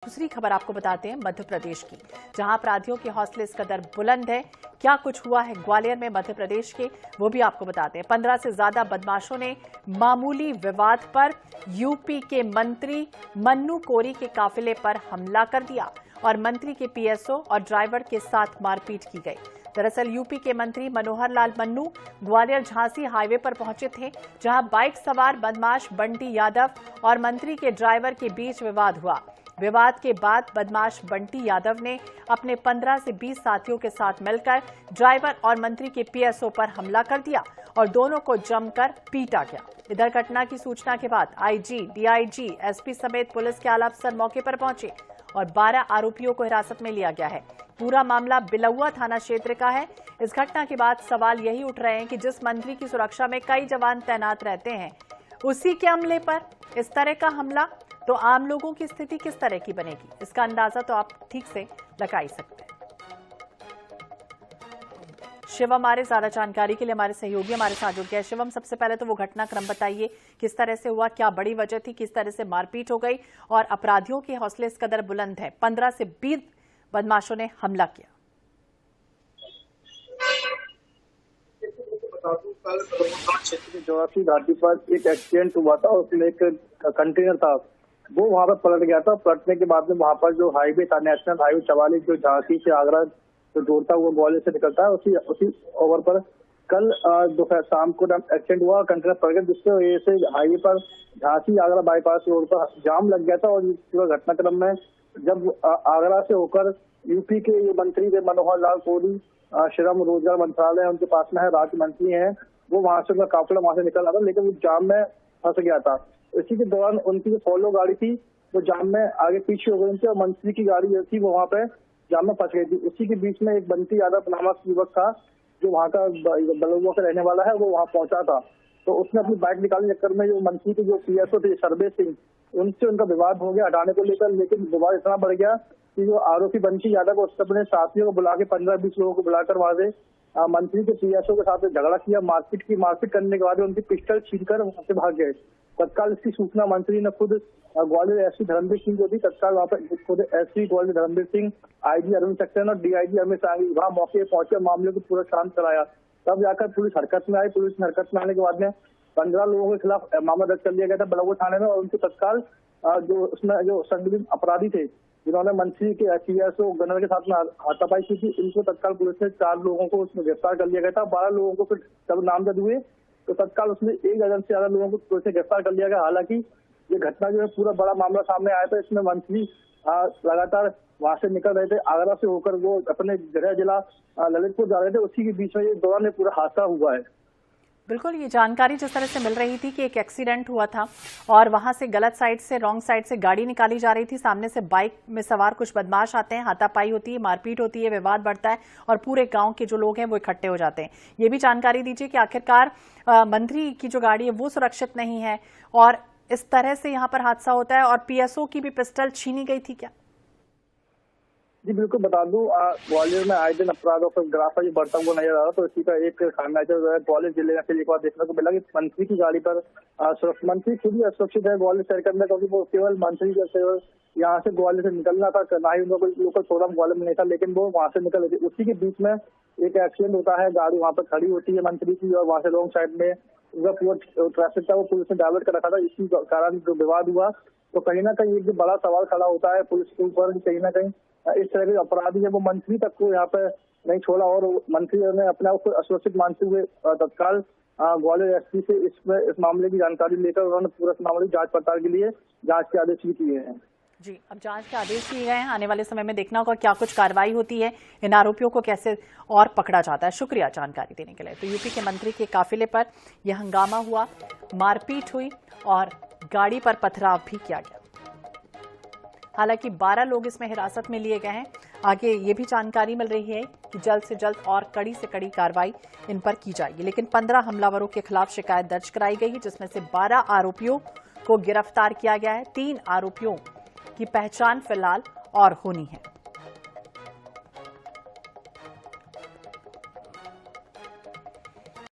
दूसरी खबर आपको बताते हैं मध्य प्रदेश की, जहां अपराधियों के हौसले इस कदर बुलंद है। क्या कुछ हुआ है ग्वालियर में मध्य प्रदेश के, वो भी आपको बताते हैं। 15 से ज्यादा बदमाशों ने मामूली विवाद पर यूपी के मंत्री मन्नू कोरी के काफिले पर हमला कर दिया और मंत्री के पीएसओ और ड्राइवर के साथ मारपीट की गई। दरअसल यूपी के मंत्री मनोहर लाल मन्नू ग्वालियर झांसी हाईवे पर पहुंचे थे, जहां बाइक सवार बदमाश बंटी यादव और मंत्री के ड्राइवर के बीच विवाद हुआ। विवाद के बाद बदमाश बंटी यादव ने अपने 15 से 20 साथियों के साथ मिलकर ड्राइवर और मंत्री के पीएसओ पर हमला कर दिया और दोनों को जमकर पीटा गया। इधर घटना की सूचना के बाद आईजी, डीआईजी, एसपी समेत पुलिस के आला अफसर मौके पर पहुंचे और 12 आरोपियों को हिरासत में लिया गया है। पूरा मामला बिलौआ थाना क्षेत्र का है। इस घटना के बाद सवाल यही उठ रहे हैं कि जिस मंत्री की सुरक्षा में कई जवान तैनात रहते हैं, उसी के अमले पर इस तरह का हमला, तो आम लोगों की स्थिति किस तरह की बनेगी, इसका अंदाजा तो आप ठीक से लगा ही सकते हैं। शिवम हमारे ज्यादा जानकारी के लिए हमारे सहयोगी हमारे साथ जुड़ गए। शिवम, सबसे पहले तो वो घटनाक्रम बताइए, किस तरह से हुआ, क्या बड़ी वजह थी, किस तरह से मारपीट हो गई और अपराधियों के हौसले इस कदर बुलंद है, 15 से 20 बदमाशों ने हमला किया। कल क्षेत्र के जोरासी घाटी पर एक एक्सीडेंट हुआ था। उसमें एक कंटेनर था, वो वहां पर पलट गया था। पलटने के बाद में वहां पर जो हाईवे था, नेशनल हाईवे 44, जो झांसी से आगरा जो जोड़ता हुआ ग्वालियर से निकलता है, उसी ओवर पर कल दोपहर शाम को एक्सीडेंट हुआ। कंटेनर पलट गया, जिससे वजह से हाईवे पर झांसी आगरा बाईपास रोड पर जाम लग गया था। और इस घटनाक्रम में जब आगरा से होकर यूपी के ये मंत्री थे मनोहर लाल कोरी, श्रम रोजगार मंत्रालय उनके पास में है, राज्य मंत्री हैं, वो वहां से उनका काफिला वहां से निकल रहा था, लेकिन वो जाम में फंस गया था। इसी के दौरान उनकी जो फॉलो गाड़ी थी वो जाम में आगे पीछे हो गई थी और मंत्री की गाड़ी जो थी वो वहां पे जाम में फंस गई थी। उसी के बीच में एक बंटी यादव नामक युवक था, जो वहां का बलुआ का रहने वाला है, वो वहां पहुंचा था। तो उसने अपनी बाइक निकालने चक्कर में जो मंत्री के जो पीएसओ थे सर्वेश सिंह, उनसे उनका विवाद हो गया हटाने को लेकर। लेकिन विवाद इतना बढ़ गया कि जो आरोपी बंटी यादव, उसने अपने साथियों को बुला के 15-20 लोगों को बुलाकर वहां से मंत्री के पीएसओ के साथ झगड़ा किया, मारपीट की। मारपीट करने के बाद उनकी पिस्टल छीनकर वहां से भाग गए। तत्काल इसकी सूचना मंत्री ने खुद ग्वालियर एसपी धर्मवीर सिंह को दी। तत्काल वहां पर खुद एसपी ग्वालियर धर्मवीर सिंह, आईजी अरुण सक्सेना और डीआईजी अमित सांघी वहां मौके पहुंचे, मामले को पूरा शांत कराया। तब जाकर पुलिस हरकत में आई। पुलिस में हरकत में आने के बाद में 15 लोगों के खिलाफ मामला दर्ज कर लिया गया था बलौआ थाने में। और उनके तत्काल जो उसमें जो संदिग्ध अपराधी थे, जिन्होंने मंत्री के पीएसओ गनर के साथ में हाथापाई की थी, इनको तत्काल पुलिस ने 4 लोगों को उसमें गिरफ्तार कर लिया गया था। 12 लोगों को फिर जब नामजद हुए तो तत्काल उसमें 1 दर्जन से ज्यादा लोगों को पुलिस ने गिरफ्तार कर लिया गया। हालांकि ये घटना जो है पूरा बड़ा मामला सामने आया था। इसमें मंत्री लगातार वहां से निकल रहे थे, आगरा से होकर वो अपने गृह जिला ललितपुर जा रहे थे। उसी के बीच में ये दौरान पूरा हादसा हुआ है। बिल्कुल, ये जानकारी जिस तरह से मिल रही थी कि एक एक्सीडेंट हुआ था और वहां से गलत साइड से, रॉन्ग साइड से गाड़ी निकाली जा रही थी, सामने से बाइक में सवार कुछ बदमाश आते हैं, हाथापाई होती है, मारपीट होती है, विवाद बढ़ता है और पूरे गांव के जो लोग हैं वो इकट्ठे हो जाते हैं। ये भी जानकारी दीजिए कि आखिरकार मंत्री की जो गाड़ी है वो सुरक्षित नहीं है और इस तरह से यहाँ पर हादसा होता है और पीएसओ की भी पिस्टल छीनी गई थी क्या? जी बिल्कुल, बता दूं, ग्वालियर में आए दिन अपराधों पर ग्राफ जो बढ़ता हुआ नजर आ रहा, तो इसी का एक खामियाजा जो है ग्वालियर जिले में फिर एक बार देखने को मिला कि मंत्री की गाड़ी पर मंत्री खुद ही असुरक्षित है ग्वालियर शहर के अंदर, क्योंकि वो केवल मंत्री जैसे यहाँ से ग्वालियर से निकलना था, ना ही उनका कोई लोकल प्रोग्राम ग्वालियर में नहीं था, लेकिन वो वहां से निकल रहे थे। उसी के बीच में एक एक्सीडेंट होता है, गाड़ी वहां पर खड़ी होती है मंत्री की और वहां से रॉन्ग साइड में उनका पूरा ट्रैफिक था वो पुलिस ने डाइवर्ट कर रखा था। इसी कारण जो विवाद हुआ, तो कहीं ना कहीं एक बड़ा सवाल खड़ा होता है पुलिस के ऊपर, कहीं ना कहीं इस तरह के अपराधी है वो मंत्री तक को यहाँ पे नहीं छोड़ा और मंत्री ने अपने आप को असुरक्षित मानते हुए तत्काल ग्वालियर एसपी से इस मामले की जानकारी लेकर उन्होंने पूरा मामले की जांच पड़ताल के लिए जांच के आदेश भी किए हैं। जी, अब जांच के आदेश दिए गए हैं, आने वाले समय में देखना होगा क्या कुछ कार्रवाई होती है, इन आरोपियों को कैसे और पकड़ा जाता है। शुक्रिया जानकारी देने के लिए। तो यूपी के मंत्री के काफिले पर यह हंगामा हुआ, मारपीट हुई और गाड़ी पर पथराव भी किया गया। हालांकि 12 लोग इसमें हिरासत में लिए गए हैं। आगे ये भी जानकारी मिल रही है कि जल्द से जल्द और कड़ी से कड़ी कार्रवाई इन पर की जाएगी। लेकिन 15 हमलावरों के खिलाफ शिकायत दर्ज कराई गई है, जिसमें से 12 आरोपियों को गिरफ्तार किया गया है। 3 आरोपियों की पहचान फिलहाल और होनी है।